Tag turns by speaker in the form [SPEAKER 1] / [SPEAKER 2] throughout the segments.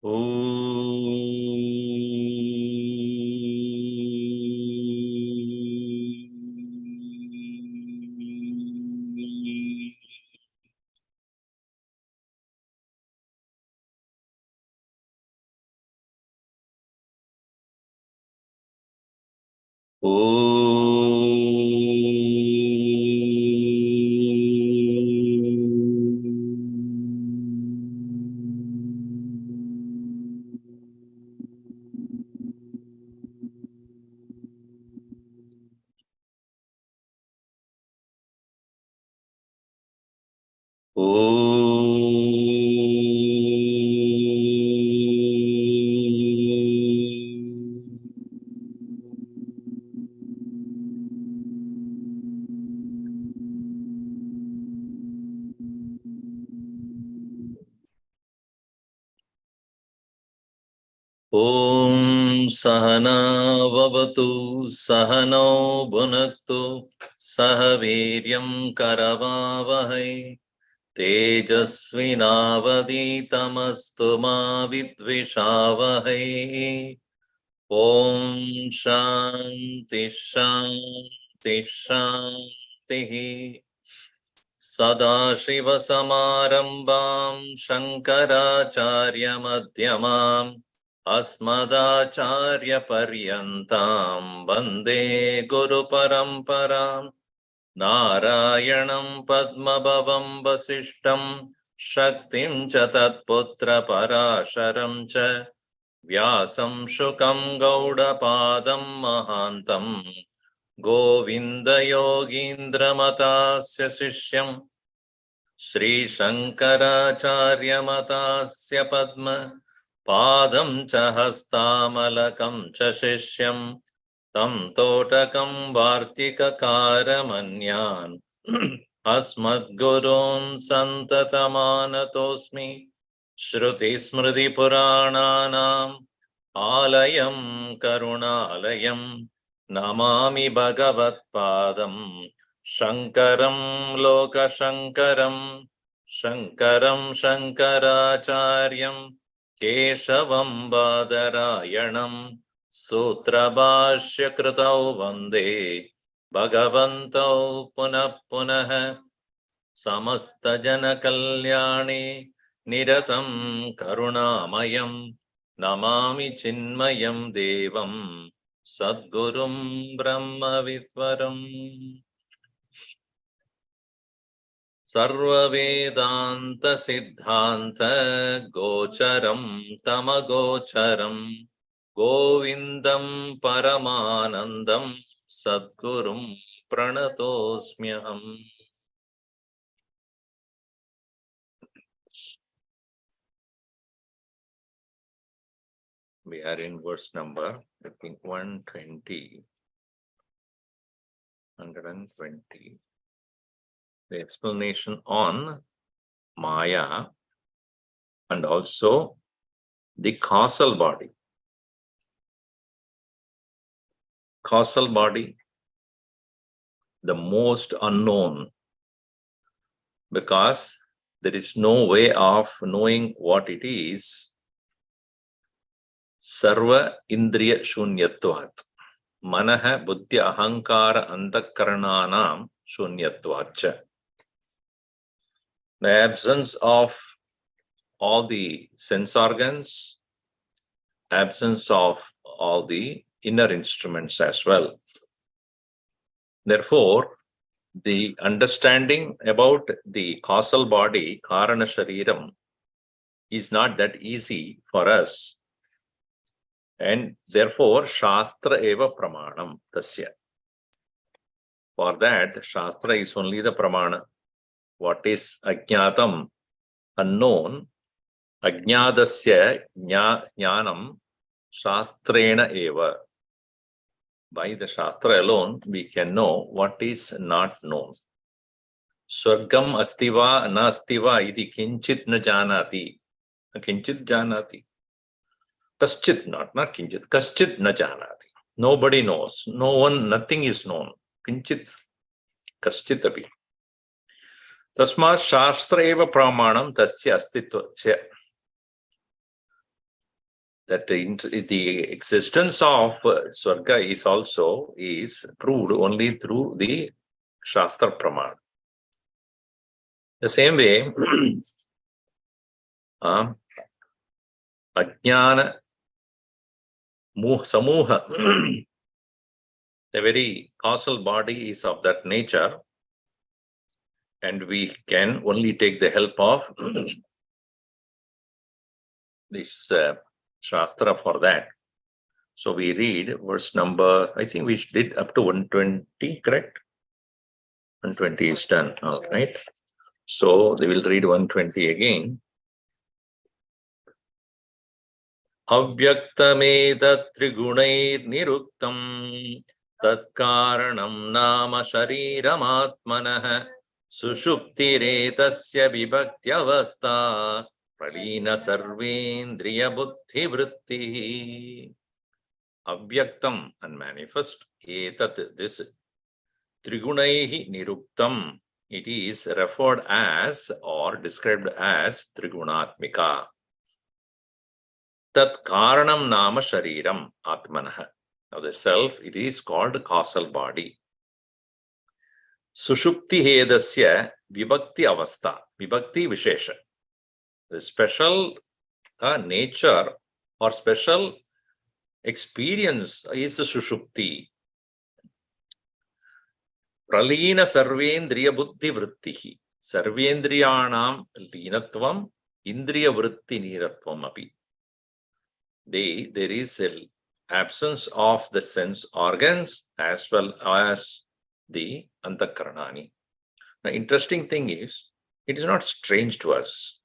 [SPEAKER 1] Om Sahana Vavatu Sahano Bhunaktu Sahaviryam Karavavahai Tejasvinavaditamastu ma vidvishavahai. Om Shanti Shanti Shanti. Sadashiva Samarambam Shankaracharya Madhyamam Asmadacharya Paryantam Vande Guru Paramparam. Narayanam Padmabhavam Vasishtam Shaktim cha Tatputra Parasharam cha Vyasam Shukam Gaudapadam Mahantam Govinda Yogindra Matasya Sishyam Sri Shankaracharya Matasya Padma Padam cha Hastamalakam cha Sishyam Tam Totakam Vartika Karamanyan Asmad Gurun Santatamanatosmi Shruti Smriti Purananam Alayam Karunalayam Namami Bhagavat Padam Shankaram Loka Shankaram Shankaram Shankaracharyam Keshavam Badarayanam Sutra Bhashya Kritau Vande Bhagavantau Punah Punah Samasta Jana Kalyani Niratam Karunamayam Namami Chinmayam Devam Sadgurum Brahma Vidvaram Sarva Vedanta Siddhanta Gocharam Tamagocharam Govindam Paramanandam Sadgurum Pranatosmyaham. We are in verse number, I think 120. The explanation on Maya and also the causal body. Causal body, the most unknown, because there is no way of knowing what it is. Sarva Indriya Shunyatvat. Manaha Buddhya Ahankara Antakarananam Shunyatvacha. The absence of all the sense organs, absence of all the inner instruments as well. Therefore, the understanding about the causal body, Karana Shariram, is not that easy for us. And therefore, Shastra eva pramanam tasya. For that, Shastra is only the pramana. What is ajnatam, unknown, ajnadasya jnanam shastrena eva. By the Shastra alone, we can know what is not known. Swargam astiva na astiva iti kinchit na janati. Kinchit janati. Kaschit, not kinchit. Kaschit na janati. Nobody knows. No one, nothing is known. Kinchit, kaschit api. Tasma Shastra eva pramanam tasya astitva. that the existence of Swarga is proved only through the Shastra Praman. The same way, Ajnana Samuha, the very causal body is of that nature, and we can only take the help of this Shastra for that. So we read verse number, I think we did up to 120, correct? 120 is done, all right. So they will read 120 again. Avyaktametat trigunair niruktam tat karanam nama shariramatmanah sushuptiretasya vibhaktyavastha pralina sarvendriya buddhi vritti. Avyaktam, unmanifest, etat, this trigunaihi niruktam, it is referred as or described as trigunatmika. Tat karanam nama shariram atmanah. Now the self, it is called causal body. Sushupti hedasya vibhakti avastha, vibhakti vishesha. The special nature or special experience is sushupti. Pralina sarvendriya buddhi vrittihi. Sarvendriyanam linatvam indriya vritti niratvam api. There is an absence of the sense organs as well as the antakaranani. The interesting thing is, it is not strange to us.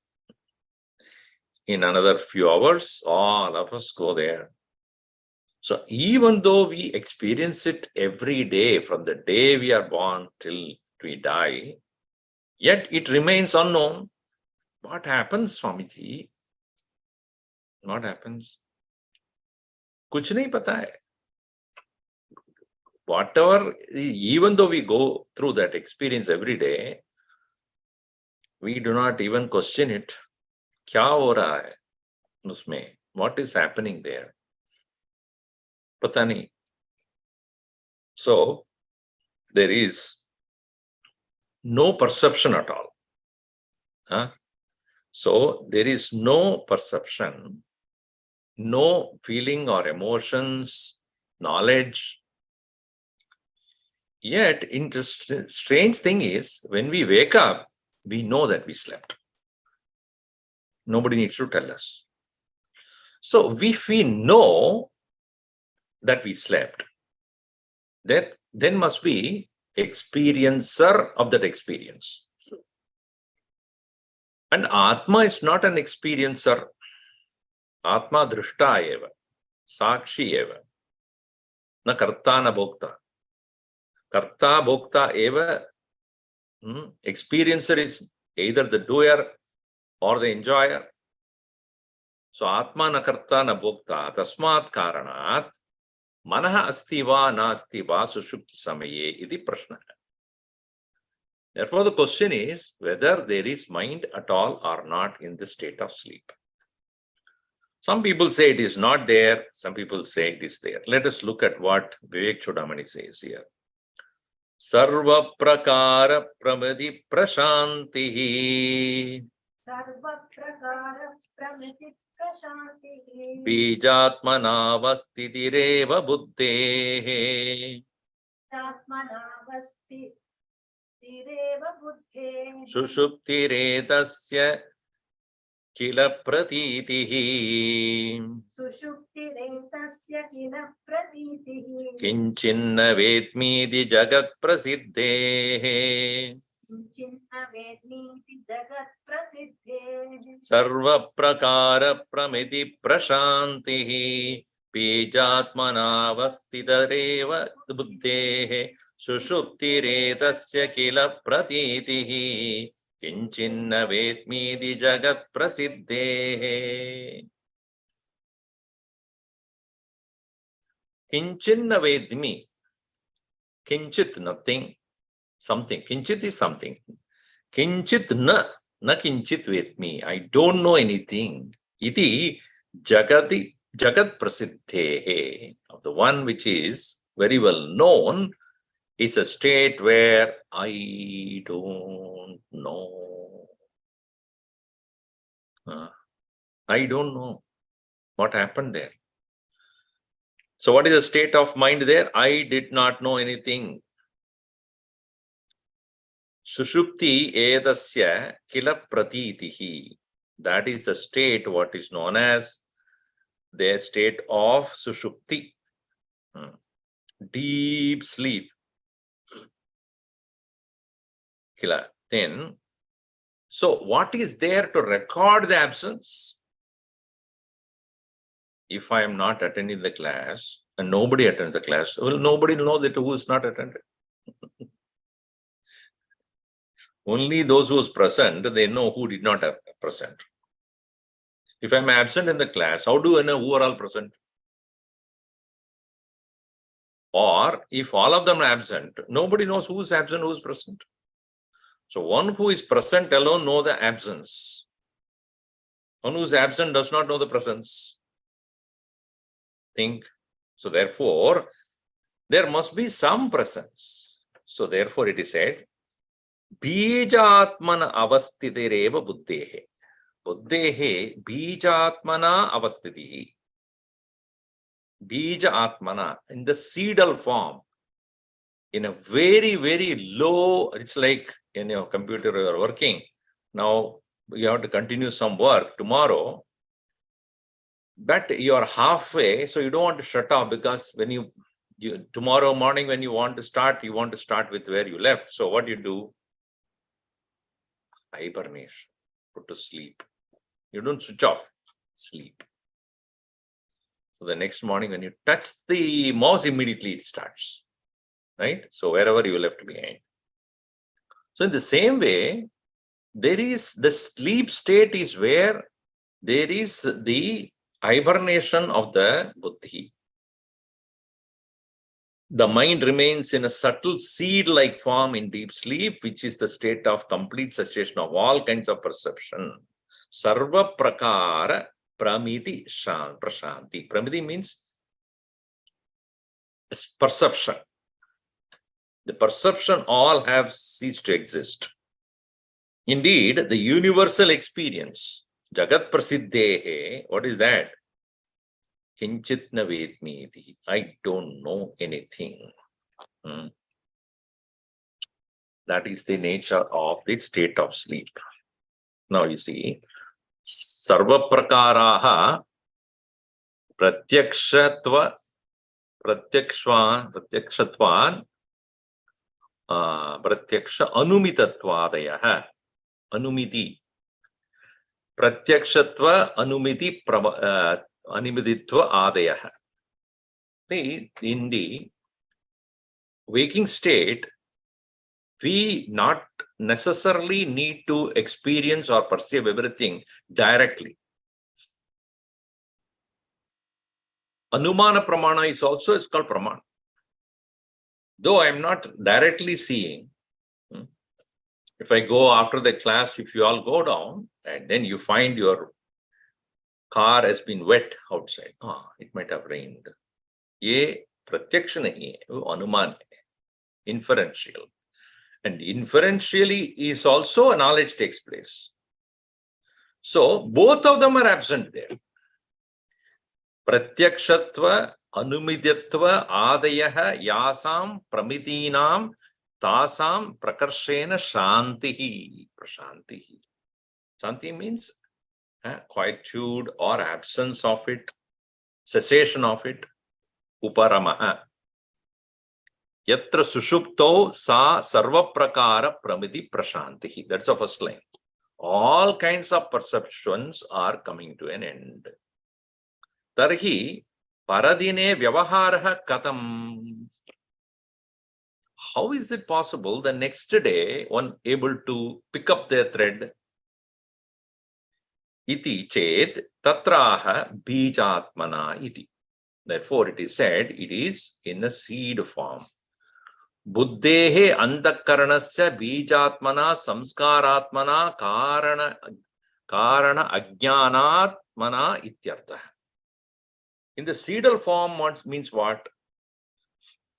[SPEAKER 1] In another few hours, all of us go there. So even though we experience it every day, from the day we are born till we die, yet it remains unknown. What happens, Swamiji? What happens? Kuch nahi pata hai. Whatever, even though we go through that experience every day, we do not even question it. Kya ho raha hai usme? What is happening there? Pata nahi. So there is no perception at all. So there is no perception, no feeling or emotions, knowledge. Yet, strange thing is, when we wake up, we know that we slept. Nobody needs to tell us. So if we know that we slept, that then must be experiencer of that experience. And Atma is not an experiencer. Atma drishta eva, sakshi eva, na karta na bhokta. Karta bhokta eva, experiencer is either the doer or the enjoyer. So Atma na karta na bhokta, tasmat karanat, manaha asti va na asti va sushupti samaye iti prashna. Therefore, the question is whether there is mind at all or not in the state of sleep. Some people say it is not there, some people say it is there. Let us look at what Vivekachoodamani says here. Sarva prakara pramati prashantihi.
[SPEAKER 2] Sarva prakara pramati prashantihi.
[SPEAKER 1] Bijatmanavasthitireva buddhehe.
[SPEAKER 2] Bijatmanavasthitireva buddhehe.
[SPEAKER 1] Sushuptiretasya kila pratitihi.
[SPEAKER 2] Sushuptiretasya kila pratitihi.
[SPEAKER 1] Kinchinna vedmiti jagat prasiddhehe.
[SPEAKER 2] Kinchinna vedmiti jagat prasiddhehe.
[SPEAKER 1] Sarva prakara pramiti prashantihi. Bijatmanavasthitareva buddhehe. Sushuptiretasya kila pratitihi. Kinchinna vedmiti jagat prasiddhehe. Kinchinna vedmi. Kinchit, nothing. Something. Kinchit is something. Kinchit na kinchit vedmi. I don't know anything. Iti jagati Jagat Prasiddhehe, of the one which is very well known, is a state where I don't know. I don't know what happened there. So what is the state of mind there? I did not know anything. Sushupti edasya kila pratitihi. That is the state what is known as the state of sushupti. Deep sleep. Kila. Then, so what is there to record the absence? If I am not attending the class and nobody attends the class, well, nobody will know that who is not attended. Only those who is present, they know who did not present. If I am absent in the class, how do I know who are all present? Or if all of them are absent, nobody knows who is absent, who is present. So one who is present alone knows the absence. One who is absent does not know the presence. Think. So therefore, there must be some presence. So therefore it is said, Bijatmana avasthitireva buddhehe. Buddhehe bijatmana avasthiti. Bija atmana, in the seedal form, in a very, very low, it's like in your computer you are working. Now you have to continue some work tomorrow, but you are halfway, so you don't want to shut off, because when you tomorrow morning when you want to start with where you left. So what you do? Hibernation, put to sleep. You don't switch off, sleep. So the next morning when you touch the mouse, immediately it starts, right? So wherever you left behind. So in the same way, there is the sleep state is where there is the hibernation of the buddhi. The mind remains in a subtle seed-like form in deep sleep, which is the state of complete cessation of all kinds of perception. Sarva prakara pramiti prashanti. Pramiti means perception. The perception all have ceased to exist. Indeed, the universal experience, Jagat Prasiddhehe, what is that? Kinchit na vedmiti. I don't know anything. That is the nature of the state of sleep. Now you see, Sarva Prakaraha Pratyakshatva Pratyakshatvan Pratyaksha Anumitatvaadayaha Anumiti Pratyakshatva Anumiti Animiditva Adayaha. In the waking state, we not necessarily need to experience or perceive everything directly. Anumana Pramana is also called Pramana. Though I am not directly seeing, if I go after the class, if you all go down and then you find your car has been wet outside, it might have rained. Ye pratyaksha nahi hai, anuman hai, inferential. And inferentially is also a knowledge takes place. So both of them are absent there. Pratyakshatva, anumidyatva, adayaha, yasam, pramitinam, tasam, prakarshena, shantihi. Prashantihi. Shanti means quietude or absence of it, cessation of it. Uparamaha. Yatra sushupto sa sarva prakara pramiti prashantihi. That's the first line. All kinds of perceptions are coming to an end. Tarhi paradine vyavaharaha katam. How is it possible the next day one able to pick up their thread? Iti chet tatraha bijatmana iti. Therefore it is said it is in a seed form. Buddhehe antakaranasya bijatmana samskaratmana karana ajnanatmana ityartha. In the seedal form, what means what?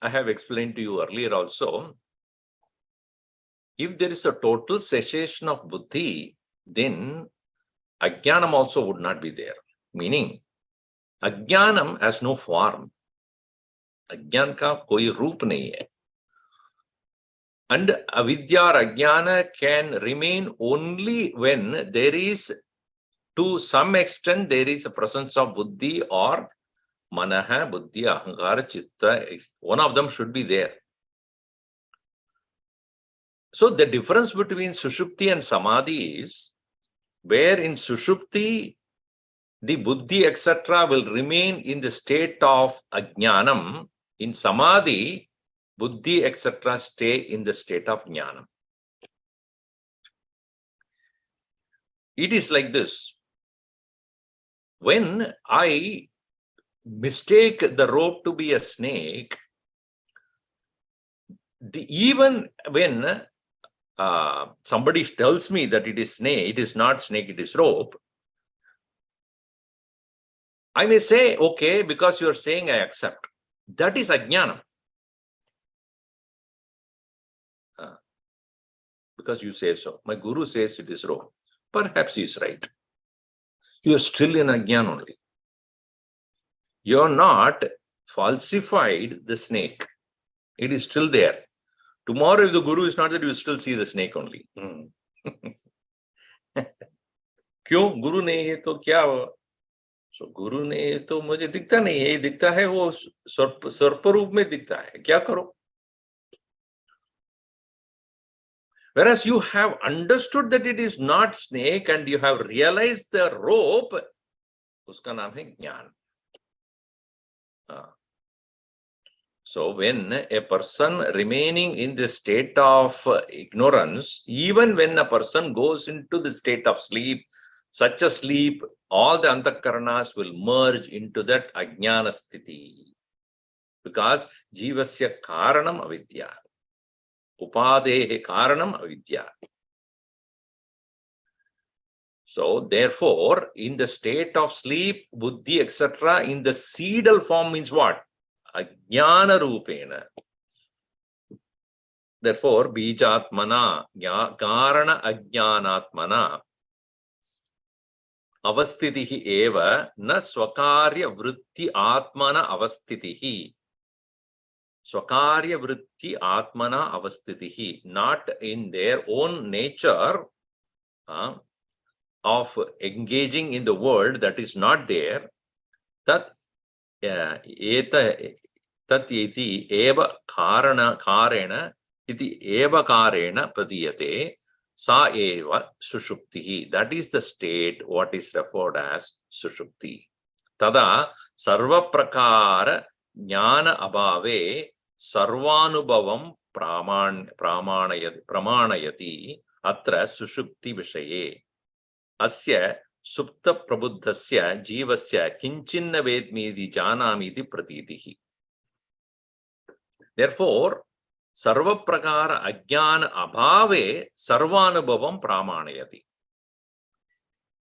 [SPEAKER 1] I have explained to you earlier also. If there is a total cessation of buddhi, then ajnanam also would not be there. Meaning, ajnanam has no form. Ajnan ka koi roop nahi hai. And avidya or ajnana can remain only when there is, to some extent, there is a presence of buddhi or manaha, buddhi, ahankara, chitta. One of them should be there. So the difference between sushupti and samadhi is, where in sushupti, the buddhi, etc., will remain in the state of ajnanam. In samadhi, buddhi, etc., stay in the state of jnanam. It is like this. When I mistake the rope to be a snake, even when somebody tells me that it is snake, it is not snake, it is rope, I may say, okay, because you are saying, I accept. That is ajnanam. Because you say so. My guru says it is rope. Perhaps he is right. You are still in ajnan only. You are not falsified the snake. It is still there. Tomorrow, if the guru is not there, you will still see the snake only. क्यों? गुरु नहीं है तो क्या हुआ? So गुरु नहीं है तो मुझे दिखता नहीं है, दिखता है वो सर्प रूप में दिखता है, क्या करो? Whereas you have understood that it is not snake and you have realized the rope, उसका नाम है ज्ञान. So when a person remaining in the state of ignorance, even when a person goes into the state of sleep, such a sleep, all the antakaranas will merge into that ajnana sthiti. Because jivasya karanam avidya. Upadehe karanam avidya. So therefore, in the state of sleep, buddhi, etc., in the seedal form means what? Ajnana rupena. Therefore, bijatmana, karana ajnanatmana, avasthitihi eva, na swakarya vritti atmana avasthitihi. Swakarya vritti atmana avasthitihi. Not in their own nature of engaging in the world that is not there. Tat iti eva karena iti eva karena pradiyate sa eva sushuptihi. That is the state what is referred as sushupti. Tada sarva prakara jnana abhave sarvanubhavam pramanayati atra sushupti vishaye. Asya supta prabuddhasya jivasya kinchinna vedmidi janamiti pratitihi. Therefore, sarva prakara ajnana abhave sarvanubhavam pramanayati.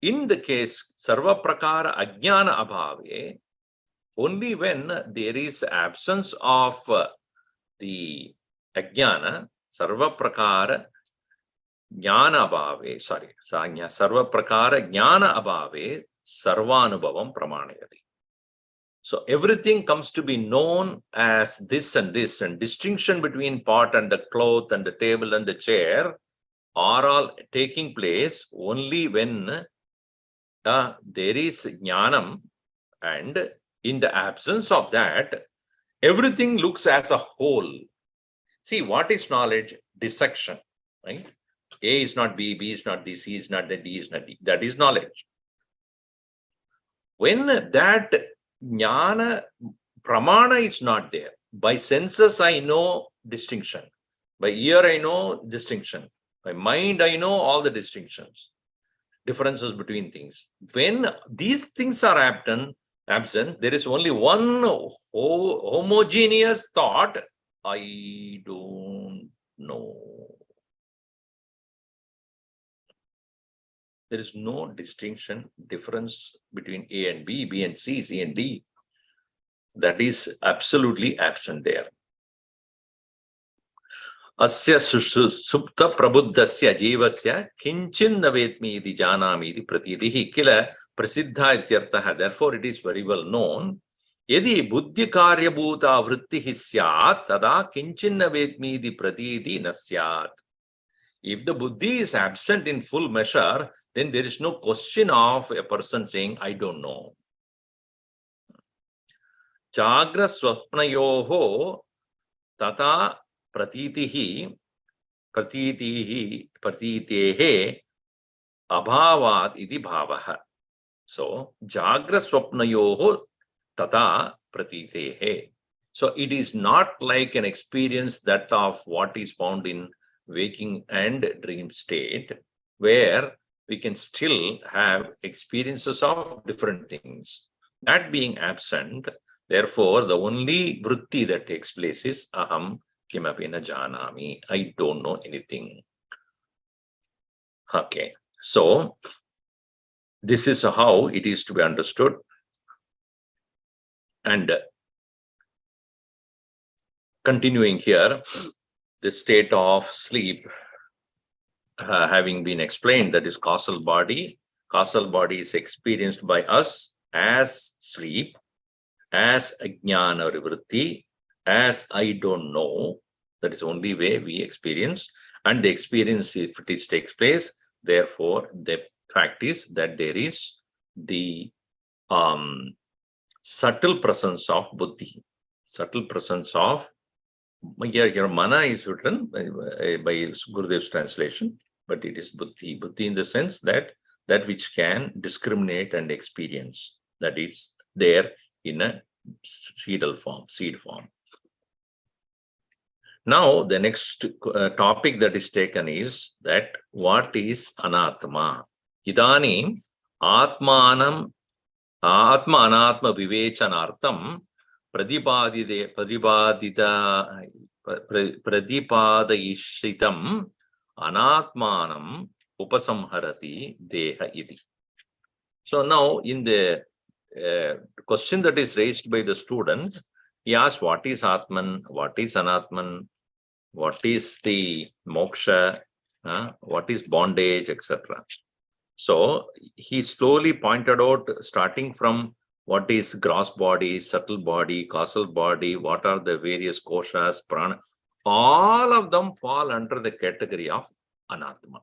[SPEAKER 1] In the case sarva prakara ajnana abhave, only when there is absence of the ajnana, sarva prakara jnana abhave, sarva prakara jnana abhave sarvanubhavam pramanayati. So everything comes to be known as this, and distinction between pot and the cloth and the table and the chair are all taking place only when there is jnanam, and in the absence of that, everything looks as a whole. See, what is knowledge? Dissection, right? A is not B, B is not D, C is not D, D is not D. That is knowledge. When that jnana pramana is not there, by senses I know distinction, by ear I know distinction, by mind I know all the distinctions, differences between things. When these things are absent, there is only one homogeneous thought, I don't know. There is no distinction, difference between A and B, B and C, C and D. That is absolutely absent there. Asya supta prabuddhasya jivasya kinchin navetmi iti janami iti pratitihi kila prasiddha ityartha. Therefore, it is very well known. Yadi buddhi karyabhuta vrittihi syat tada kinchin navetmi iti pratiti nasyat. If the buddhi is absent in full measure, then there is no question of a person saying, I don't know. Chagra swapnayoho tata pratitihi pratitehe abhavat iti bhavaha. So, jagra swapnayoho tata pratitehe. So, it is not like an experience that of what is found in waking and dream state, where we can still have experiences of different things. That being absent, therefore, the only vritti that takes place is aham kimapi na janami. I don't know anything. Okay, so this is how it is to be understood. And continuing here, the state of sleep having been explained, that is causal body. Causal body is experienced by us as sleep, as ajnana vritti, as I don't know. That is only way we experience. And the experience, if it is takes place, therefore, the fact is that there is the subtle presence of buddhi, subtle presence of, here mana is written by Gurudev's translation, but it is buddhi. Buddhi in the sense that which can discriminate and experience, that is there in a seed form. Now, the next topic that is taken is that what is anatma? Idanim atmanam atma anatma vivechanartham pradipadaishitam anatmanam upasamharati deha iti. So now in the question that is raised by the student, he asks what is Atman, what is Anatman, what is the moksha, what is bondage, etc. So he slowly pointed out, starting from what is gross body, subtle body, causal body, what are the various koshas, prana, all of them fall under the category of anatma.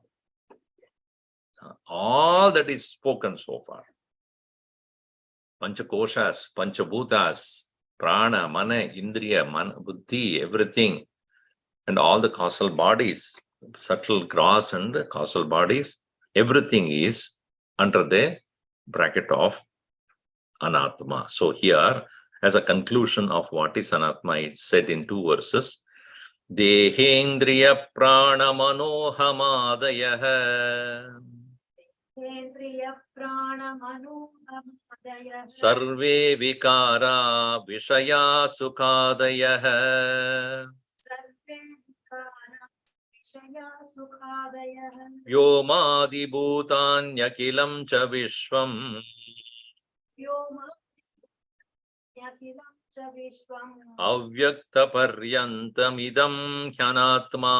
[SPEAKER 1] All that is spoken so far. Panchakoshas, Panchabhutas, prana, mana, indriya, mana, buddhi, everything, and all the causal bodies, subtle, gross and causal bodies, everything is under the bracket of anatma. So here, as a conclusion of what is anatma, it's said in 2 verses. Dehendriya prana manohamadayah sarve vikara vishaya sukadayah vyomadi bhutanyakilam cha vishvam avyakta paryantamidam hyanatma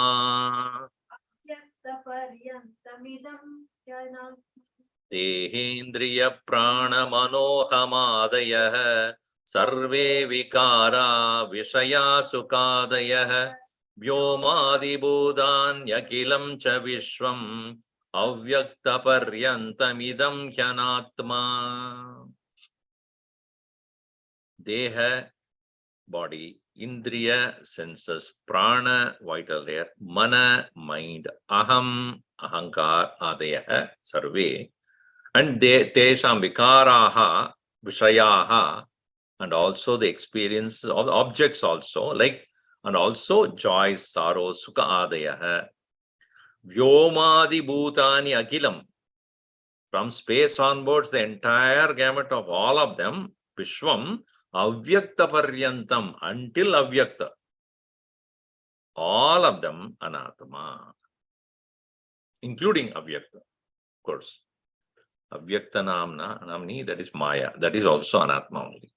[SPEAKER 1] dehendriya prana manohamadayah sarve vikara vishaya sukadayah vyomadi bhutanyakilam cha vishvam avyakta paryantamidam hyanatma. Deha, body, indriya, senses, prana, vital air, mana, mind, aham, ahankar, adayah, sarve, and tesham vikaraha, vishayaha, and also the experiences of the objects also, like, and also joys, sorrows, sukha adayah, vyomadi bhutani akilam. From space onwards, the entire gamut of all of them, vishwam, avyakta paryantam, until avyakta. All of them anatma, including avyakta, of course. Avyakta namni, that is maya, that is also anatma only.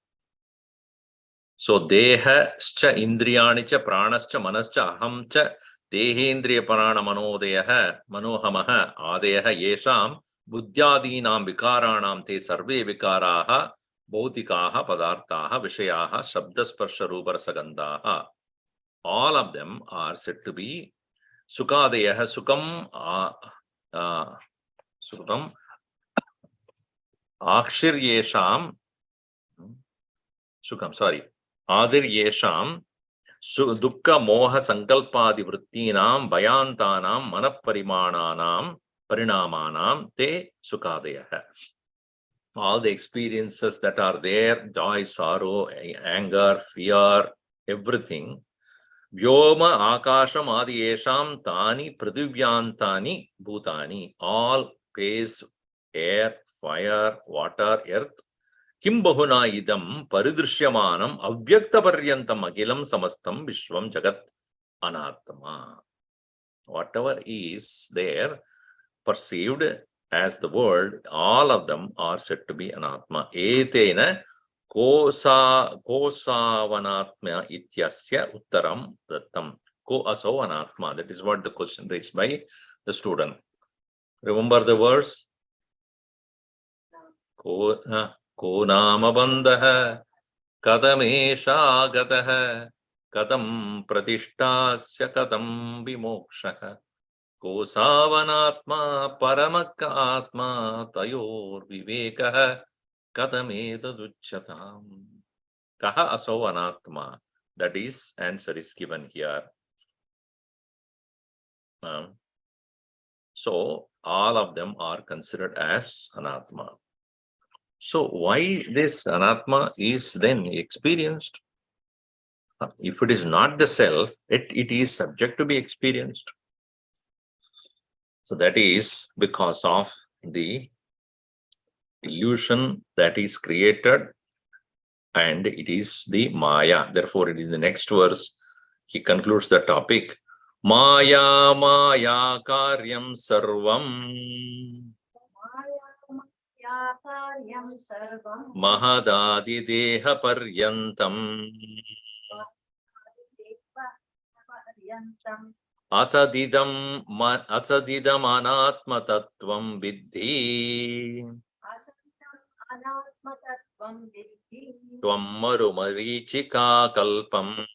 [SPEAKER 1] So Dehascha Indriyanicha Pranascha Manascha Ahamcha Dehendriya Parana Manodeyaha Manohamaha Adeyaha Yesham Buddhyadinam Vikaranam Te Sarve Vikaraha Bhautikaha Padarthaha Vishayaha Shabdasparsha Ruparsagandaha. All of them are said to be Sukadeyaha Sukam Akshiryesham Sukam, sorry. Adir Yesham Dukkha Moha Sankalpadi Vrittinam Bhayantanam Manaparimananam Parinamanam Te Sukadeyaha. All the experiences that are there, joy, sorrow, anger, fear, everything. Vyoma Akasham Adi Yesham Tani Pradhivyantani Bhutani. All space, air, fire, water, earth. Kim bahuna idam paridrishyamanam avyakta paryantam agilam samastam vishvam jagat anatma. Whatever is there, perceived as the world, all of them are said to be anatma. Etena kosavanatma ityasya uttaram dattam. Ko aso anatma. That is what the question raised by the student. Remember the verse? Ko nama bandha kadamesha gataha kadam pratishtasya kadam vimokshaha ko savanatma paramaka atma tayor vivekaha kadamedaducchatam. Kaha aso anatma. That is, answer is given here. So all of them are considered as anatma. So why this anatma is then experienced? If it is not the self, it is subject to be experienced. So that is because of the illusion that is created, and it is the Maya. Therefore, it is the next verse. He concludes the topic. Maya Maya Karyam Sarvam Mahadadi Deha Paryantam Asadidam Anatma Tattvam Vidhi Tvam Maru Marichika Kalpam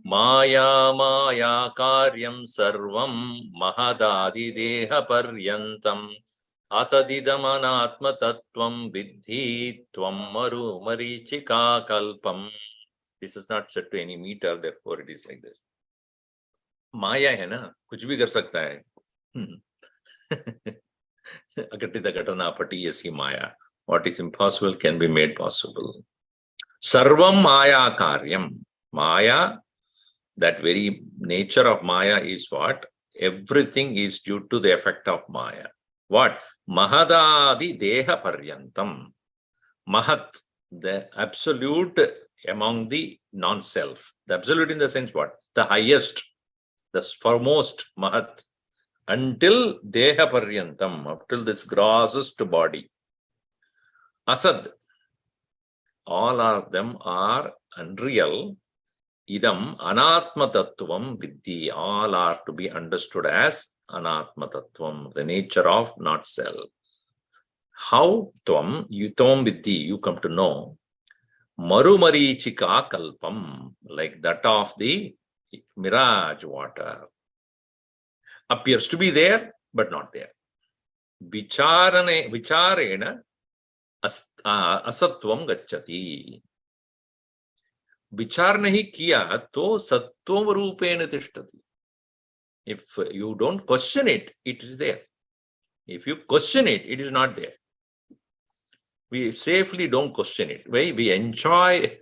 [SPEAKER 1] Maya Maya Karyam Sarvam Mahadadi Deha Paryantam Asadidam Anatma Tattvam Vidhi Tvam Maru Marichika Kalpam. This is not set to any meter, therefore it is like this. Maya hai na, kuch bhi kar sakta hai. Agatita Gatana Patiyasi Maya. What is impossible can be made possible. Sarvam Maya Karyam. Maya, that very nature of Maya is what? Everything is due to the effect of Maya. What? Mahadadi Deha Paryantam. Mahat, the absolute among the non-self. The absolute in the sense what? The highest, the foremost Mahat. Until Deha Paryantam, up till this grossest body. Asad, all of them are unreal. Idam Anatma Tattvam Vidhi, all are to be understood as Anatma Tattvam, the nature of not self. How Tvam, you Tvam Vidhi, you come to know. Marumarichika Kalpam, like that of the mirage water. Appears to be there, but not there. Vicharena asatvam gacchati. Vichar nahi kiya to sattvam rupena tishtati. If you don't question it, it is there. If you question it, it is not there. We safely don't question it. We enjoy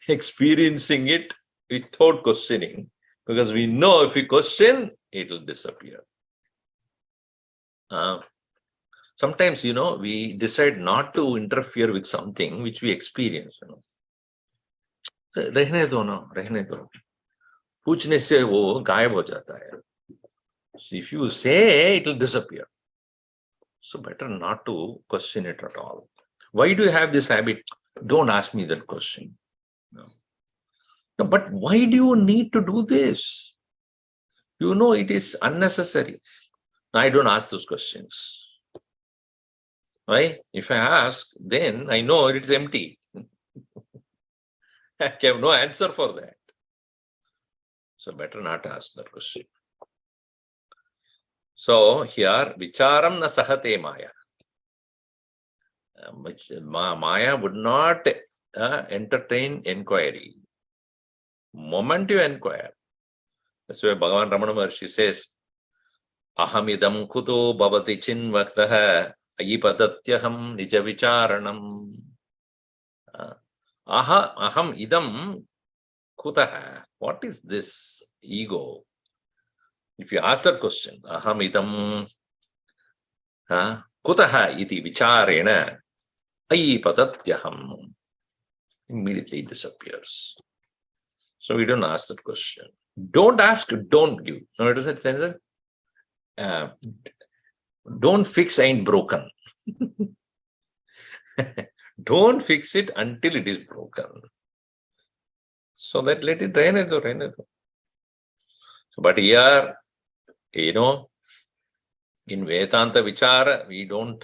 [SPEAKER 1] experiencing it without questioning, because we know if we question, it will disappear. Sometimes, we decide not to interfere with something which we experience. So, रहने दो ना, रहने दो. पूछने से वो गायब हो जाता है. So if you say, it will disappear. So better not to question it at all. Why do you have this habit? Don't ask me that question. No. No, but why do you need to do this? You know it is unnecessary. I don't ask those questions. Why? If I ask, then I know it's empty. I have no answer for that. So better not ask that question. So here, vicharam na sahate maya. Maya would not entertain inquiry. Moment you inquire. That's why Bhagavan Ramana Maharshi says, ahamidam kuto bhavati chinvaktaha ayipadatyaham nija vicharanam. Aham idam kutaha. What is this ego? If you ask that question, aham idam kutaha iti vicharena ayipadatyaham, immediately it disappears. So we don't ask that question. Don't ask, don't give. No, it doesn't say that. Don't fix ain't broken. Don't fix it until it is broken. So that let it rain. But here, in Vedanta Vichara, we don't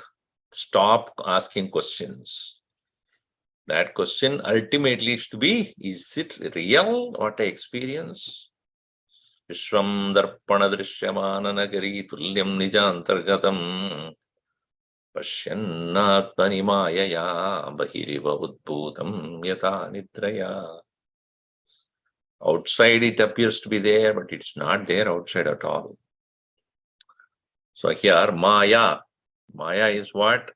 [SPEAKER 1] stop asking questions. That question ultimately is to be, is it real what I experience? Vishwam darpana drishyamana nagari tulyam nijantargatam pashyannatmani mayaya bahiriva udbhutam yata nidraya. Outside it appears to be there, but it's not there outside at all. So here, Maya. Maya is what?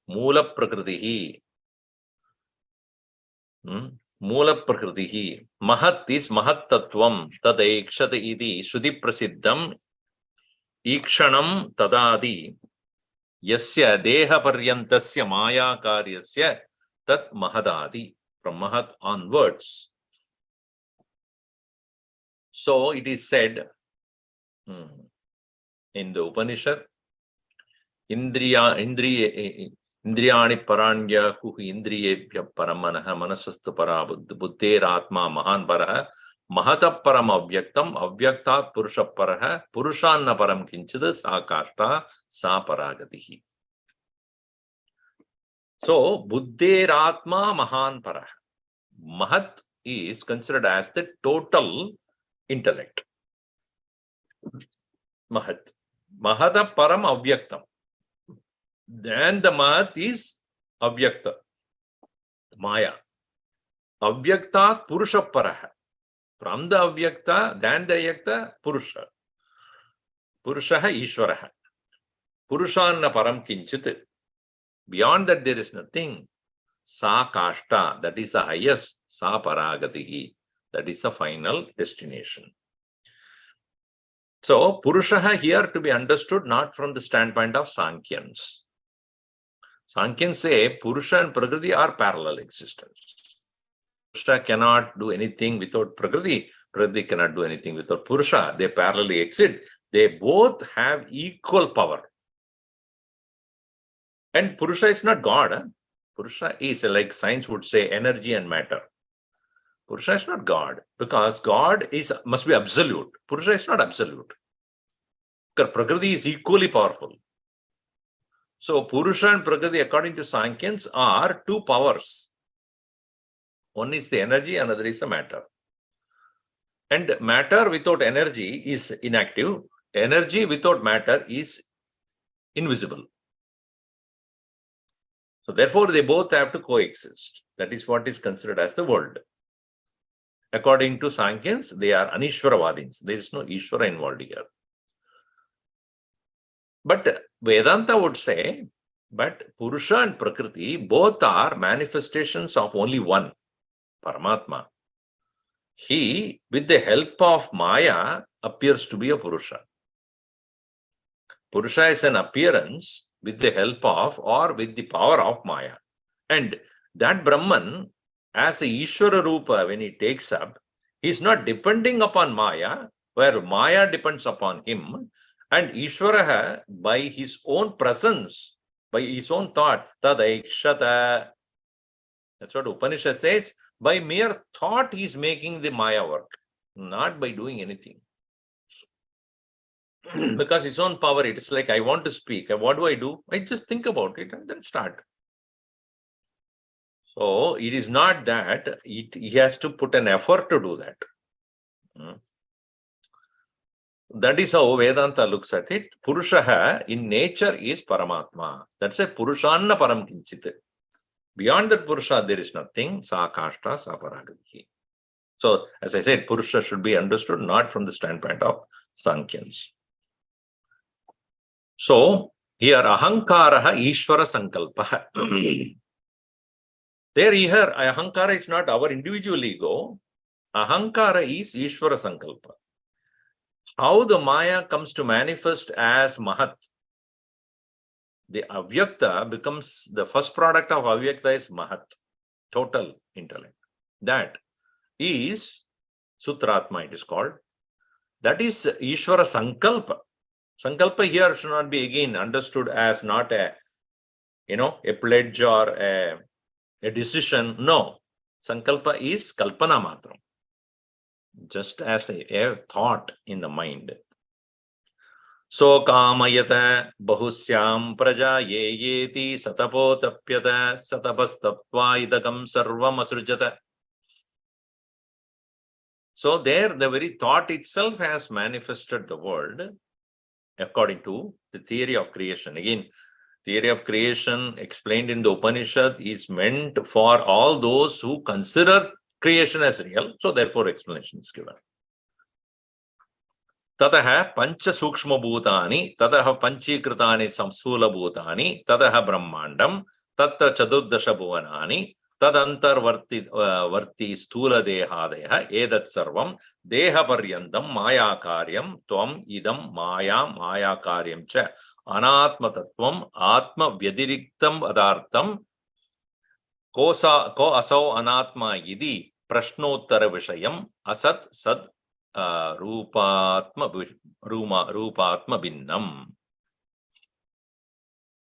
[SPEAKER 1] Mula prakritihi. Mula prakritihi. Mahat is mahat tattvam. Tadekshata iti Shruti prasiddham. Ikshanam tadadi. Yasya deha paryantasya maya karyasya tat mahadadi. From mahat onwards. So it is said in the Upanishad, Indriyani paranyah indriyebhya paramanaha manasastu para buddher atma mahan paraha mahata param avyaktam avyaktat purusha paraha purushanna param kinchid sakashta sa paragatihi. So buddher atma mahan paraha. Mahat is considered as the total intellect. Mahat. Mahata param avyaktam. Then the Mahat is avyakta. Maya. Avyakta purusha paraha. From the avyakta, then the ayakta, purusha. Purushaha ishvaraha. Purushanna param kinchit. Beyond that there is nothing. Sa kashta, that is the highest. Sa paragatihi, that is the final destination. So, Purushaha here to be understood not from the standpoint of Sankhyans. Sankhyans say Purusha and Prakriti are parallel existence. Purusha cannot do anything without Prakriti. Prakriti cannot do anything without Purusha. They parallelly exist. They both have equal power. And Purusha is not God. Purusha is, like science would say, energy and matter. Purusha is not God, because God must be absolute. Purusha is not absolute. Because Prakriti is equally powerful. So Purusha and Prakriti, according to Sankhya's, are two powers. One is the energy, another is the matter. And matter without energy is inactive. Energy without matter is invisible. So therefore, they both have to coexist. That is what is considered as the world. According to Sankhya's, they are Anishwaravadins. There is no Ishvara involved here. But Vedanta would say, but Purusha and Prakriti both are manifestations of only one, Paramatma. He, with the help of Maya, appears to be a Purusha. Purusha is an appearance with the help of or with the power of Maya. And that Brahman, as a Ishvara Rupa, when he takes up, he is not depending upon Maya, where Maya depends upon him. And Ishvara, by his own presence, by his own thought. Tadaikshata. That's what Upanishad says. By mere thought, he is making the Maya work, not by doing anything. Because his own power, it is like, I want to speak. What do? I just think about it and then start. So it is not that he has to put an effort to do that. That is how Vedanta looks at it. Purushaha in nature is Paramatma. That's a Purushanna Param Kinchit. Beyond that Purusha, there is nothing. Sa Kashta, Sa Paragati. So, as I said, Purusha should be understood not from the standpoint of Sankyans. So, here Ahankaraha Ishvara Sankalpaha. There, here, Ahankara is not our individual ego. Ahankara is Ishvara Sankalpa. How the Maya comes to manifest as Mahat. The Avyakta becomes, the first product of Avyakta is Mahat, total intellect. That is Sutratma, it is called. That is Ishvara Sankalpa. Sankalpa here should not be again understood as not a pledge or a decision. No. Sankalpa is Kalpana Matram. Just as a thought in the mind. So kamayata bahusyam praja yeti satapotapyata satapastapva idagam sarvam asrujata. So there the very thought itself has manifested the world according to the theory of creation. Again, theory of creation explained in the Upanishad is meant for all those who consider creation as real. So therefore explanation is given. Tataha pancha sukshma bhutani, tataha panchikritani samsula bhutani, tataha brahmandam, tatra chaduddasha bhuvanani, tadantar varti stula dehadeha, edat sarvam, deha paryandam maya karyam, tvam idam maya karyam cha, anatma tattvam, atma vyadiriktam adartam, ko asau anatma yidi, prashnottara vishayam, asat sad Rupatma Binnam.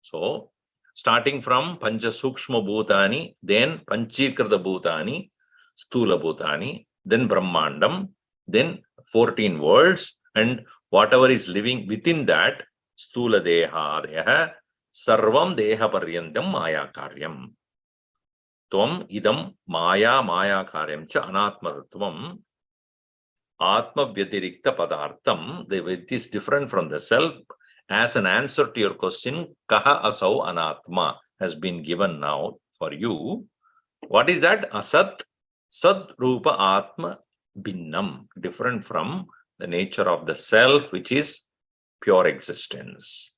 [SPEAKER 1] So, starting from Pancha Sukshma Bhutani, then Panchikrita Bhutani, Stula Bhutani, then Brahmandam, then 14 worlds, and whatever is living within that, Stula Deha, Sarvam Deha Paryandam Maya Karyam. Tvam idam Maya Karyam cha Anatma Tattvam. Atma Vyadirikta Padartham, it is different from the self. As an answer to your question, Kaha Asau Anatma has been given now for you. What is that? Asat Sad Rupa Atma Binnam, different from the nature of the self, which is pure existence.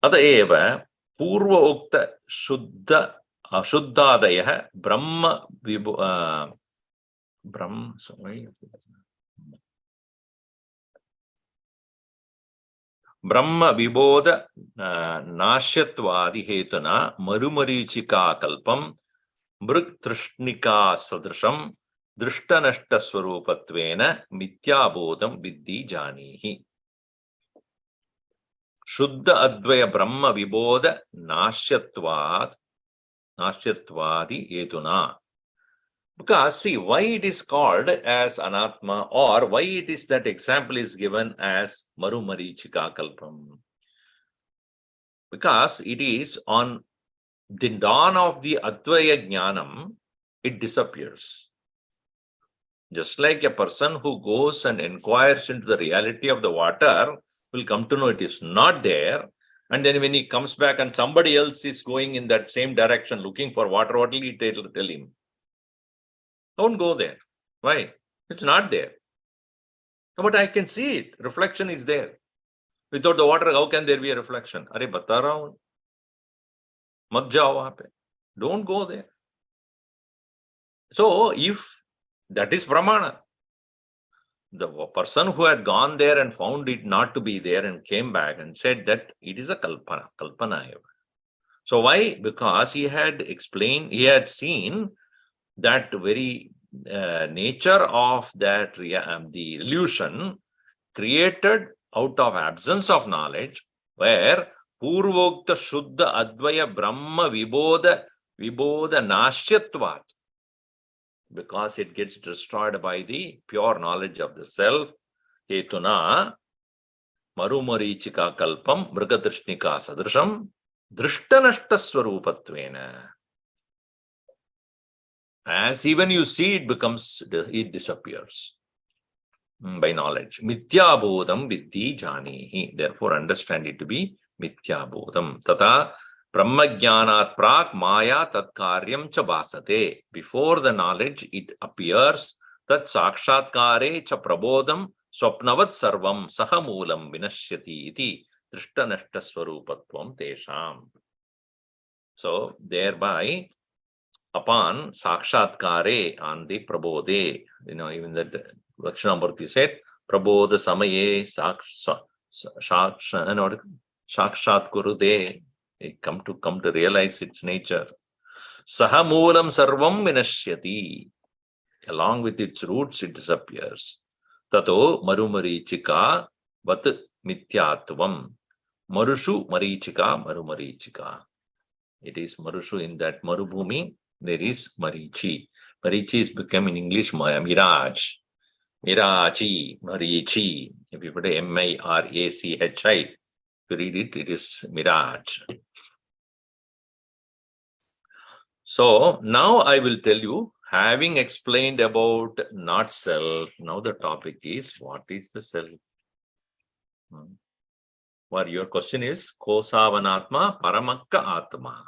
[SPEAKER 1] Eva Purva Ukta Shuddha Ashuddhadaya Brahma Brahma Vibodha Nashatvadi Hetuna Marumarichika Kalpam Bruk Trishnika Sadrisham Drishtanashta Swarupatvena Mityabodham Vidhi Janihi. Shuddha Advaya Brahma Vibodha Nashatvadi Hetuna. Because see, why it is called as Anatma, or why it is that example is given as Marumarichika Kalpam. Because it is on the dawn of the Advaya Jnanam, it disappears. Just like a person who goes and inquires into the reality of the water will come to know it is not there. And then when he comes back and somebody else is going in that same direction looking for water, what will he tell him? Don't go there. Why? It's not there. But I can see it. Reflection is there. Without the water, how can there be a reflection? Arey bata raha hoon. Mat jao wahan pe. Don't go there. So, if that is pramana, the person who had gone there and found it not to be there and came back and said that it is a kalpana. So why? Because he had explained, he had seen that very nature of that the illusion created out of absence of knowledge, where Purvokta Shuddha Advaya Brahma Vibodha Nashyatvat. Because it gets destroyed by the pure knowledge of the self. Hetuna Marumarichika Kalpam Mrigatrishnika Sadrisham Drishtanashta Swarupatvena. As even you see, it disappears by knowledge. Mithya bodham vidhi janihi. Therefore, understand it to be mithya bodham. Tata brahmajnanat prak maya tat karyam cha basate. Before the knowledge, it appears tat sakshatkare cha prabodham swapnavat sarvam sahamulam vinashyati iti drishtanashta swarupatvam tesham. So, thereby, upon sakshatkare on the prabodhe, even that Dakshinamurti said, prabodha samaye sakshat kurude. It come to realize its nature. Sahamulam sarvam vinashyati. Along with its roots, it disappears. Tato marumarichika vat mithyatvam. Marushu marichika marumarichika. It is Marushu in that Marubhumi. There is Marichi. Marichi is become in English Mirage. Mirachi, Marichi. If you put a Mirachi, if you read it, it is Mirage. So now I will tell you, having explained about not self, now the topic is what is the self? Well, your question is Kosavanatma Paramakka Atma.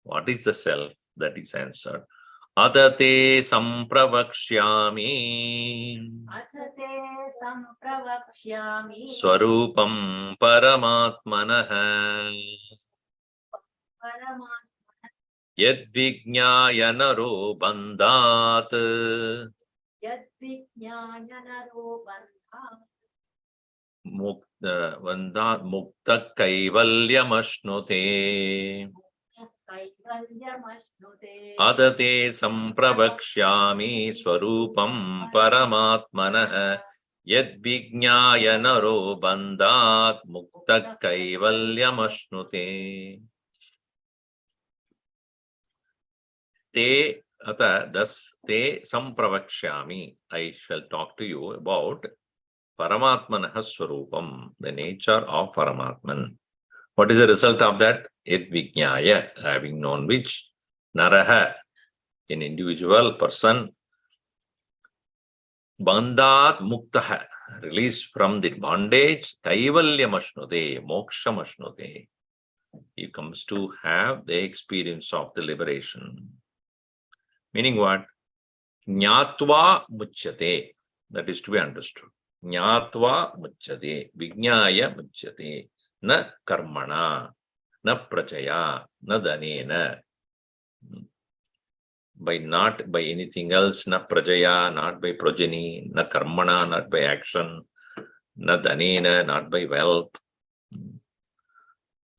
[SPEAKER 1] What is the self? That is answered. Atate sampravakshyami Swarupam Paramatmanah Yadvijnaya naro bandhat Mukta Kaivalyamashnute Adate sampravakshyami swarupam paramatmanah yadvijnaya naro bandhat mukta kaivalyamashnute. Te ata thus te sampravakshyami. I shall talk to you about paramatmanah swarupam, the nature of Paramatman. What is the result of that? Yadvijnaya, having known which, naraha, an individual person, bandhat muktaha, released from the bondage, kaivalyamashnute, mokshamashnute. He comes to have the experience of the liberation. Meaning what? Jnatva muchyate. That is to be understood. Jnatva muchyate, vijnaya muchyate. Na karmana, na prajaya, na dhanena. Not by anything else, na prajaya, not by progeny, na karmana, not by action, na dhanena, not by wealth.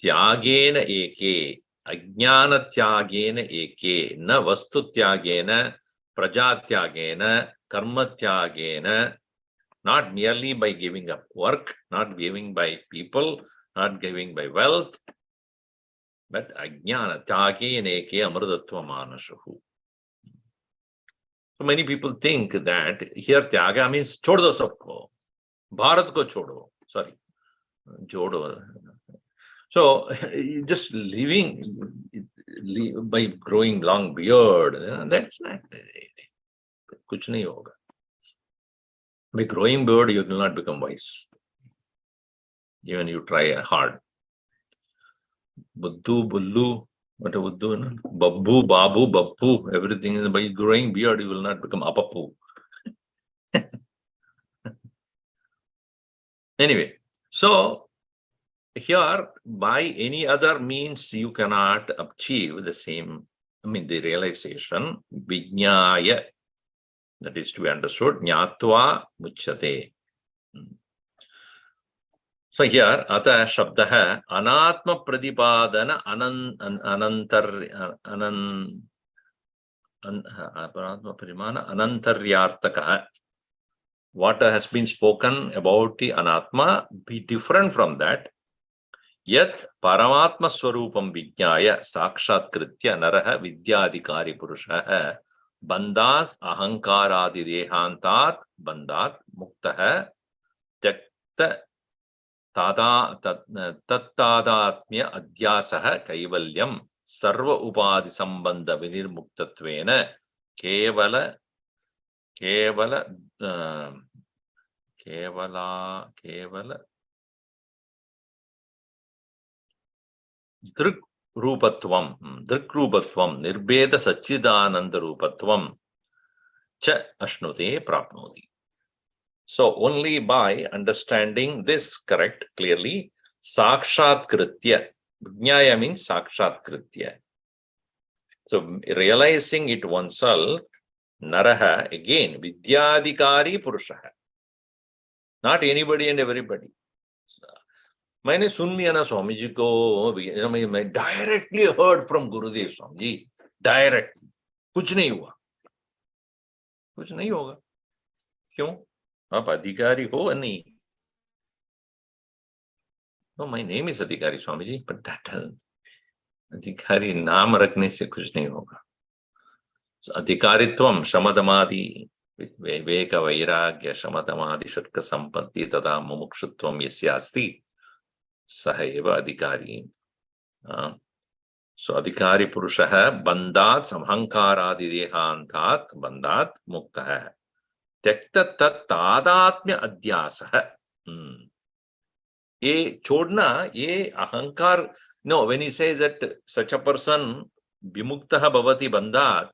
[SPEAKER 1] Tyagena eke, ajnana tyagena eke, na vastu tyagena, praja tyagena, karma tyagena, not merely by giving up work, not giving by people, not giving by wealth, but ajnana tyagena eke amrutatva manashuhu. So many people think that here tyaga means chodo sabko, Bharat ko chodo, sorry, jodo. So just living by growing long beard, that's not, kuch nahi hoga. By growing beard, you will not become wise. Even you try hard. Buddhu, Bullu, what a Buddhu, no? Babbu, Babu, Babbu, everything is by growing beard, you will not become Apapu. Anyway, so here by any other means you cannot achieve the same, the realization. Vijnaya, that is to be understood. Jnatva muchyate. So here, ata shabdaha anatma pradipadana anantaryartaka. What has been spoken about the anatma be different from that. Yat Paramatma Swarupam Vijnaya Sakshatkritya Naraha Vidyadhikari Purushaha Bandhas Ahankaradi Dehantat Bandhat Muktaha Tyakta Tattadatmya Adhyasaha Kaivalyam Sarva Upadhi Sambandha Vinirmuktatvena Kevala Kevala Kevala Drik Rupatvam, Nirbeda Sachidananda Rupatvam, Cha Ashnute Prapnoti. So only by understanding this correct clearly, Sakshat Kritya. Vijnaya means Sakshat Kritya. So realizing it oneself, Naraha, again, Vidyadhikari Purushaha. Not anybody and everybody. मैंने सुन लिया ना स्वामी जी को, मैं directly heard from Gurudev Swami ji, direct, कुछ नहीं हुआ, कुछ नहीं होगा. क्यों? आप अधिकारी हो नहीं? नो, माय नेम इज अधिकारी स्वामी जी, बट दैट अधिकारी नाम रखने से कुछ नहीं होगा. अधिकारित्वम शमदमादि विवेक वैराग्य शमदमादि षट्क संपत्ति तथा मुमुक्षुत्वम यस्यास्ति सह एव अधिकारी. So adhikari purushaha bandhat samhankaraadi dehantat bandhat muktaha tyakta tat tadatmya adhyasah. ये छोड़ना, ये अहंकार. No, when he says that such a person vimuktah bhavati bandhat,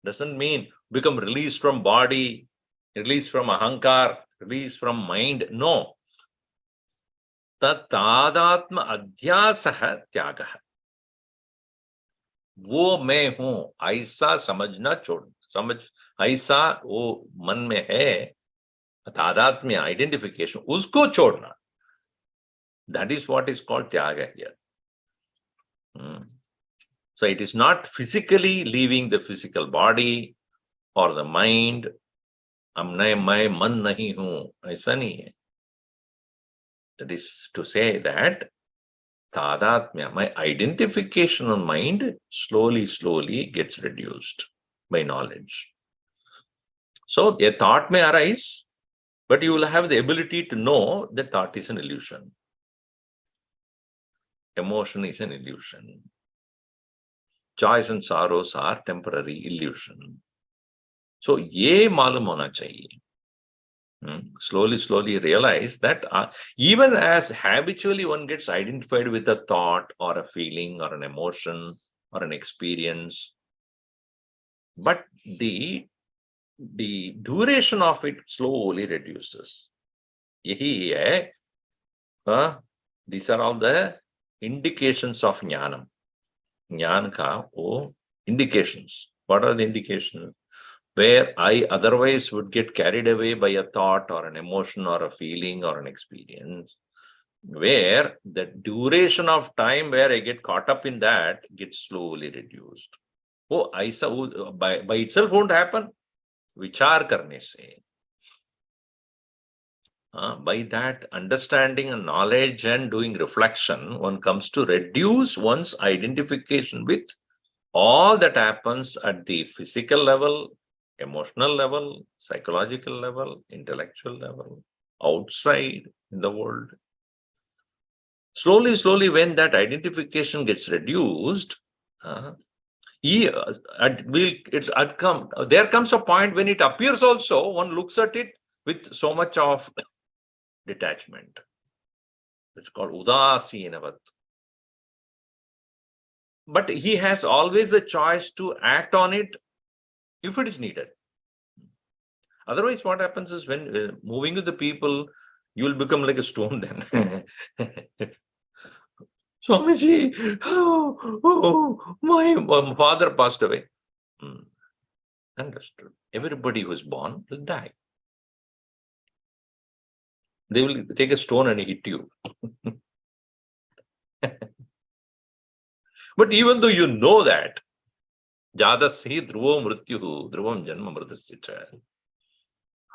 [SPEAKER 1] doesn't mean become released from body, released from ahankar, released from mind. No. tat tadatma adhyasah tyagah. वो मैं हूं ऐसा समझना छोड़, समझ ऐसा वो मन में है, तादात्म्य आइडेंटिफिकेशन, उसको छोड़ना. That is what is called tyaga here. So it is not physically leaving the physical body or the mind. मैं मन नहीं हूं, ऐसा नहीं है. That is to say that Tadatmya, my identification on mind slowly gets reduced by knowledge. So a thought may arise, but you will have the ability to know that thought is an illusion. Emotion is an illusion. Joys and sorrows are temporary illusion. So ye malum hona chahiye. Slowly realize that even as habitually one gets identified with a thought or a feeling or an emotion or an experience, but the duration of it slowly reduces. Yahi hai, these are all the indications of jnanam. Jnana ka wo indications. What are the indications? Where I otherwise would get carried away by a thought or an emotion or a feeling or an experience, where the duration of time where I get caught up in that gets slowly reduced. Oh, aisa by itself won't happen. Vichar karne se. By that understanding and knowledge and doing reflection, one comes to reduce one's identification with all that happens at the physical level, emotional level, psychological level, intellectual level, outside in the world. Slowly, when that identification gets reduced, there comes a point when it appears also, one looks at it with so much of detachment. It's called udasinavat. But he has always a choice to act on it if it is needed. Otherwise, what happens is when moving with the people, you will become like a stone then. Swamiji, my father passed away. Understood. Everybody who is born will die. They will take a stone and hit you. But even though you know that, Jadashi dhruvam mrityuhu, dhruvam janma mritasya.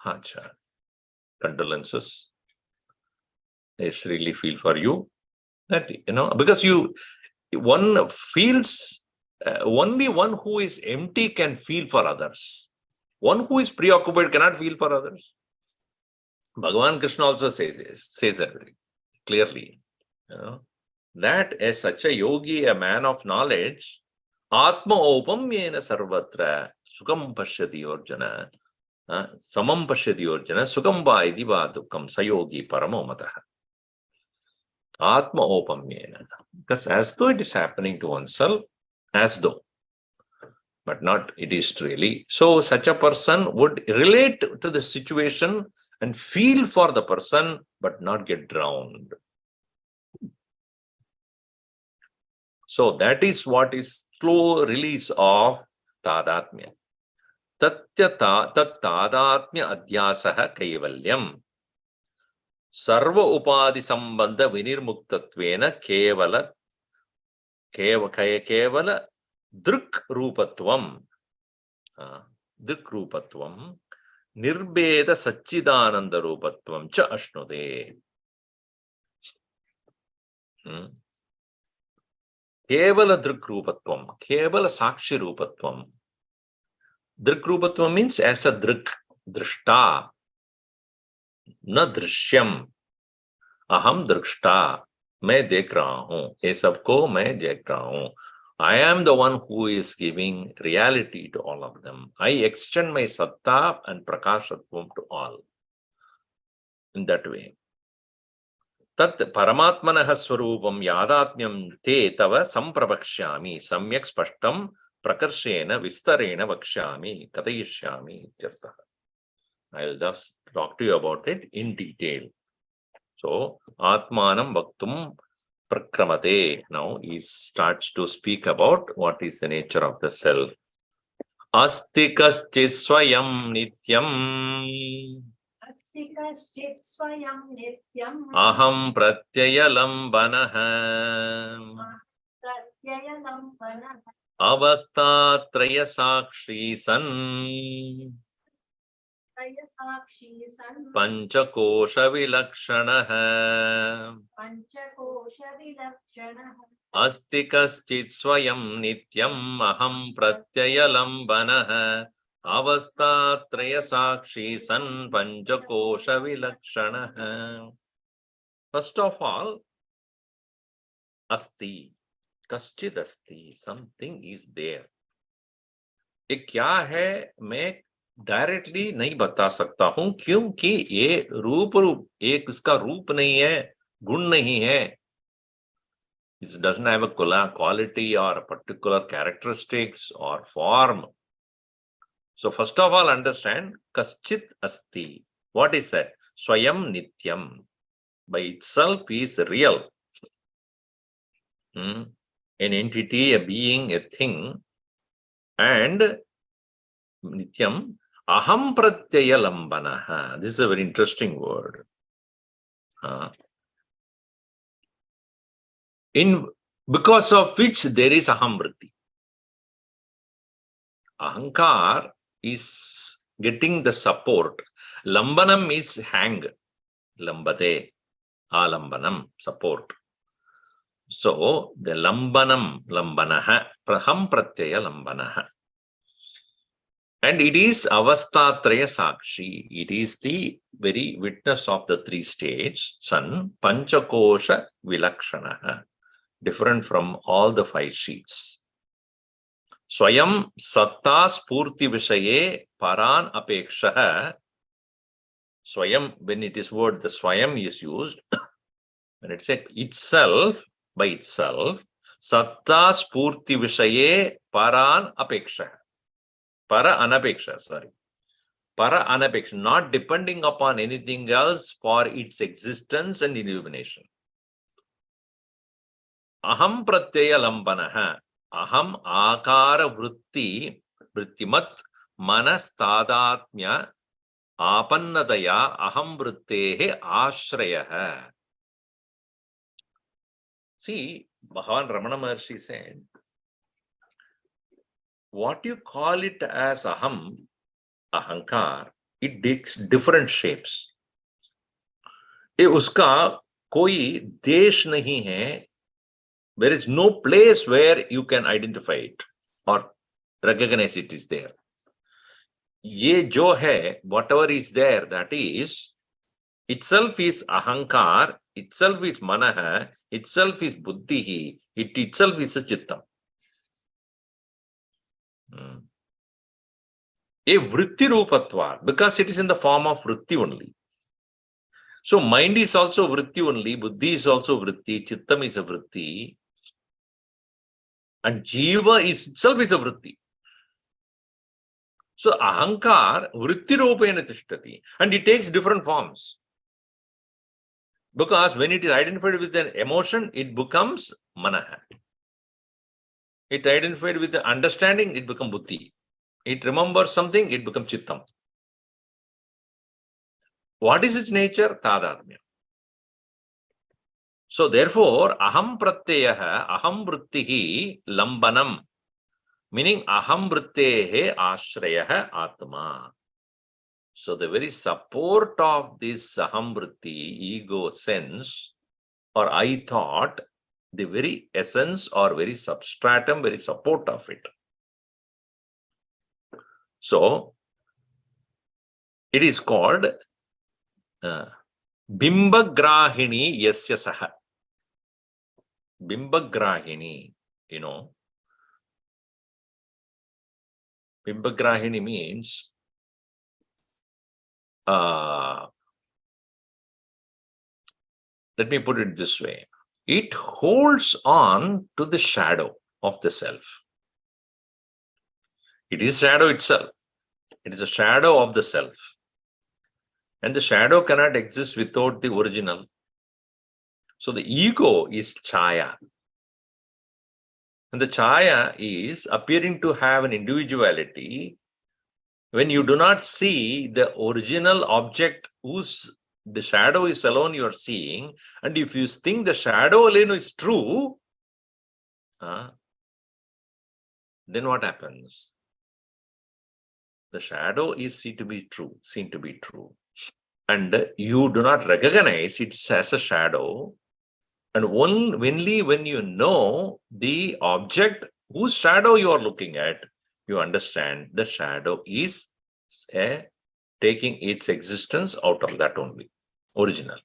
[SPEAKER 1] Acha. Condolences. I really feel for you. That, because one feels, only one who is empty can feel for others. One who is preoccupied cannot feel for others. Bhagavan Krishna also says that very clearly. That as such a yogi, a man of knowledge, Atma opamyena sarvatra sukam pashyati orjana, samam pashyati orjana, sukam va iti va dukkam sayogi paramo matah. Atma opamyena. Because as though it is happening to oneself, as though, but not it is really. So such a person would relate to the situation and feel for the person, but not get drowned. So that is what is slow release of tadatmya. Tat tadatmya adhyasaha kaivalyam. Sarva upadi sambandha vinirmuktatvena kevala drik rupatvam. Drik rupatvam. Nirbeda Sachidananda Rupatvam cha ashnude. Kevala Drikrupatvam, Kevala Sakshi Rupatvam. Drikrupatvam means as a drik, drishta, na drishyam. Aham drishta, मैं देख रहा हूं, ये सबको मैं देख रहा हूं. I am the one who is giving reality to all of them. I extend my satta and prakashatvam to all. In that way. Tat paramatmanaha swarupam yadatmyam te tava samprabhakshyami samyak spashtam prakarshena vistarena vakshyami katayishyami ityartha. I'll just talk to you about it in detail. So, atmanam bhaktum prakramate. Now he starts to speak about what is the nature of the self. Asti kaschit swayam nityam.
[SPEAKER 2] Kaschit swayam nityam.
[SPEAKER 1] Aham pratyaya lambanaha.
[SPEAKER 2] Pratyaya lambanaha.
[SPEAKER 1] Avastha traya sakshi san.
[SPEAKER 2] Sakshi san.
[SPEAKER 1] Panchakosha vilakshanaha.
[SPEAKER 2] Panchakosha vilakshanaha.
[SPEAKER 1] Asti kaschit swayam nityam aham pratyaya lambanaha. Avastha traya sakshi san panchakosha vilakshanaha. First of all, asti, kaschid asti, something is there. ये क्या है मैं directly नहीं बता सकता हूं क्योंकि ये रूप एक इसका रूप नहीं है, गुण नहीं है. It doesn't have a quality or a particular characteristics or form. So first of all, understand kaschit asti. What is that? Swayam nityam. By itself is real. An entity, a being, a thing. And nityam aham pratyaya lambanaha. This is a very interesting word. Because of which there is aham vritti. Ahankar is getting the support. Lambanam is hang. Lambate. Alambanam, support. So the lambanam, lambanaha, praham pratyaya lambanaha. And it is avastatraya sakshi. It is the very witness of the three states, san, panchakosha vilakshanaha, different from all the five sheets. Swayam satta spurti vishaye paran apekshaha. Swayam, when it is word, the swayam is used, when it said itself, by itself, satta spurti vishaye paran apekshaha. Para anapeksha, sorry. Para anapeksha, not depending upon anything else for its existence and illumination. Aham pratyaya lambanaha. Aham akara vrittimat manastadatmya apannadaya aham vrittehe ashrayaha. See, Bhagavan Ramana Maharshi said, what you call it as aham, ahankar, it takes different shapes. ये उसका कोई देश नहीं है, there is no place where you can identify it or recognize it is there. ये जो है, whatever is there, that is itself is ahankar, itself is manah, itself is buddhi, it itself is a chittam. A vritti rupatva, because it is in the form of vritti only. So mind is also vritti only, buddhi is also vritti, chittam is a vritti, and jiva is itself is a vritti. So ahankar vritti rupena tishtati, and it takes different forms. Because when it is identified with an emotion, it becomes manaha. It identified with the understanding, it becomes buddhi. It remembers something, it becomes chittam. What is its nature? Tadatmya. So therefore, aham pratyaha, aham vrittihi lambanam, meaning aham vrittehe ashrayaha atma. So the very support of this aham vritti, ego sense, or I thought, the very essence or very substratum, very support of it. So it is called Bimbagrahini yasya saha. Bimbagrahini, Bimbagrahini means let me put it this way. It holds on to the shadow of the self. It is shadow itself. It is a shadow of the self. And the shadow cannot exist without the original. So the ego is chaya. And the chaya is appearing to have an individuality when you do not see the original object whose the shadow is alone you are seeing. And if you think the shadow alone is true, then what happens? The shadow is seen to be true. And you do not recognize it as a shadow. And only when you know the object whose shadow you are looking at, you understand the shadow is taking its existence out of that only, original.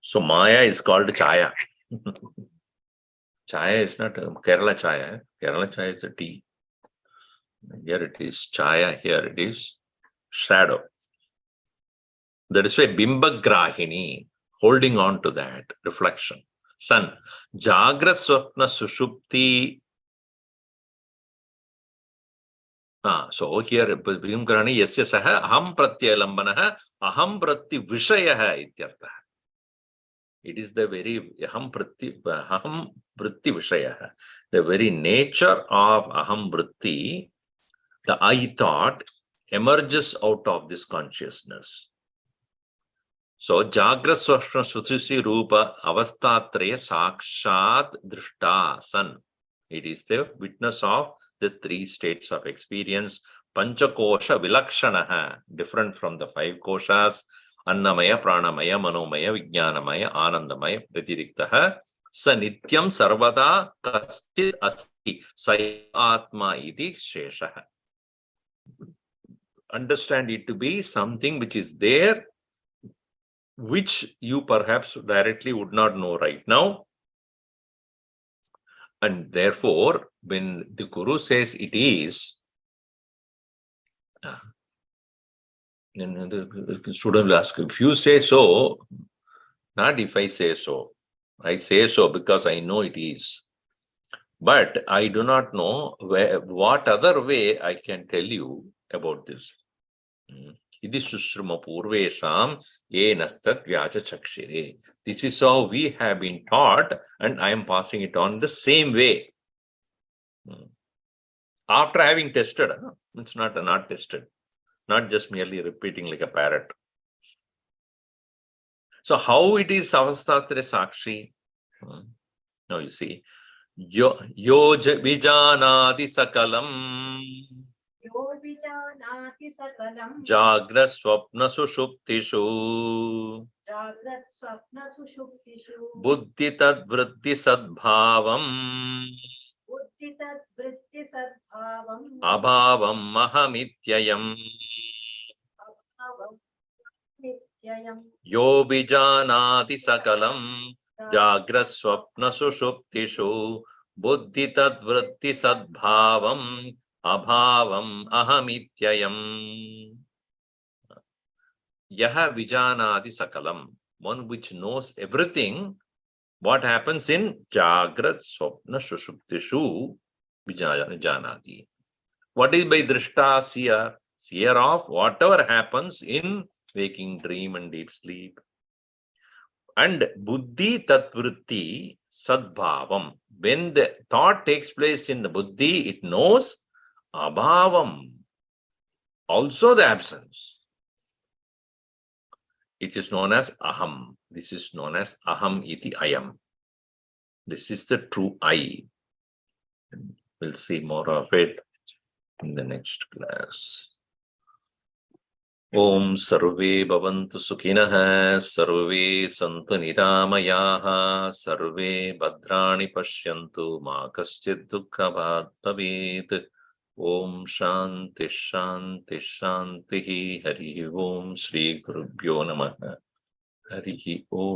[SPEAKER 1] So Maya is called Chaya. Chaya is not Kerala Chaya. Kerala Chaya is a tea. Here it is Chaya, here it is shadow. That is why Bimbagrahini, holding on to that reflection. Sun, Jagra Swapna Sushupti. So here, Bimbagrahini, yasya saha, aham pratyalambanaha, aham prati vishayaha ityartha. It is the very aham vritti vishayaha. The very nature of aham vritti, the I thought, emerges out of this consciousness. So Jagra Swapna Sushupti Rupa Avastatraya Sakshat Drishta San. It is the witness of the three states of experience. Panchakosha Vilakshanaha, different from the five koshas. Annamaya, Pranamaya, Manomaya, Vijnanamaya, Anandamaya, Pratiriktaha. Sa Nityam Sarvada Kaschit Asti Sai Atma Iti Sheshaha. Understand it to be something which is there, which you perhaps directly would not know right now. And therefore, when the Guru says it is, then the student will ask, if you say so, not if I say so. I say so because I know it is. But I do not know what other way I can tell you about this. Idi sushruma purvesham enastat vyacha chakshire. This is how we have been taught, and I am passing it on the same way. After having tested, it's not tested, not just merely repeating like a parrot. So how it is avastatre sakshi? Now you see, yo vijanati sakalam.
[SPEAKER 2] Vijanati sakalam
[SPEAKER 1] Jagra swapna sushuptishu.
[SPEAKER 2] Jagrat Swapna Sushuptishu.
[SPEAKER 1] Buddhi tad vritti sadbhavam.
[SPEAKER 2] Buddhi Tat Vritti Sadbhavam.
[SPEAKER 1] Abhavam mahamityayam.
[SPEAKER 2] Abhavam Nityayam.
[SPEAKER 1] Yo bijanati sakalam. Jagrat swapna sushuptishu. Buddhi tad vritti sadbhavam. Abhavam ahamityayam. Yaha vijanati sakalam. One which knows everything. What happens in Jagrat Swapna Sushuptishu Vijanati. What is by Drishta seer? Seer of whatever happens in waking dream and deep sleep. And Buddhi Tatvritti Sadbhavam. When the thought takes place in the Buddhi, it knows Abhavam. Also the absence. It is known as Aham. This is known as Aham iti Ayam. This is the true I. We'll see more of it in the next class. Om Sarve Bhavantu Sukhinaha, Sarve Santu Niramayaha, Sarve Bhadrani Pashyantu, Ma Kaschid Dukkha Bhat Bhavet. Om Shanti Shanti Shanti Hari Om Shri Gurubhyo Namaha. Hari Om.